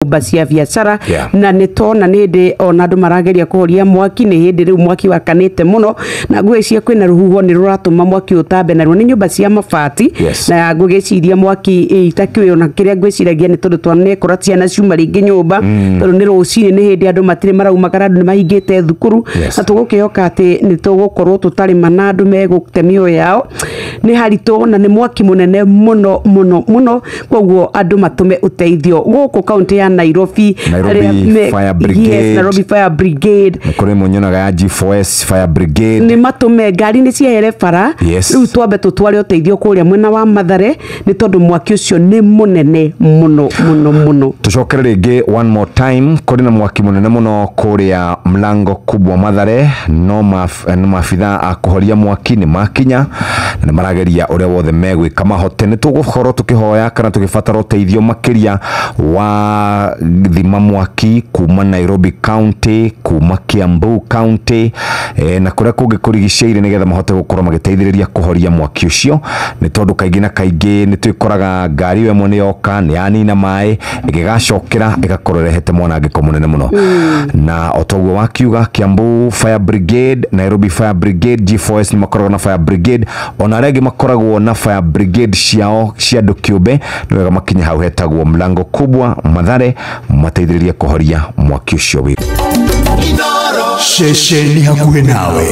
basi ya biashara na netona nende ona andu marageria kuhoria mwaki ni hindi riu mwaki wakanite muno na ngwiciria kwina ruhuho ni ruratuma mwaki utambe na ni nyumba cia mabati na ngugiciria mwaki itakiwe ona kiria ngwiciragia ni tondu twane kora ciana ciuma ringi nyumba tondu ni rucini ni hindi andu matire maraumagara andu ni mahingite thukuru na tugukihoka ati ni tugukorwo tutari manandu megute mioyo yao ni harito na ni mwaki munene muno muno muno koguo andu matume uteithio guku kaunti ya Nairobi Fire Brigade. Yes, Nairobi Fire Brigade. Kuri munyonaga ya G4S Fire Brigade. Ni matume ngari ni ciahere bara. Riu twambe tutware uteithio kuria mwena wa Mathare ni tondu mwaki ucio ni munene muno muno muno. Tucokere ringi one more time kuri na mwaki munene muno kuria mlango kubwa Mathare no mafitha akuhoria mwaki ni makinya na marageria uria wothe megwika mahote ni tugukorwo tukihoya kana tugibatara uteithio makiria wa thima mwaki kuma Nairobi County kuma Kiambu County na kuria kungi kurigicĩire nigetha mahote gukorwo magiteithĩrĩria kuhoria mwaki ucio ni tondu kaingi na kaingi ni twikoraga ngari we mwene yoka ni anina mai igigacokera igakorwo rehete mwanangiko munene muno na otoguo wakiuga Kiambu Fire Brigade, Nairobi Fire Brigade, G4S ni makoragwo na Fire Brigade ona regi makoragwo na Fire Brigade ciao cia andu kiumbe niwega makinya hau hetagwo mlango kubwa Mathare mateithĩrĩria kuhoria mwaki ucio wi Sheshe ni hakuhe nawe.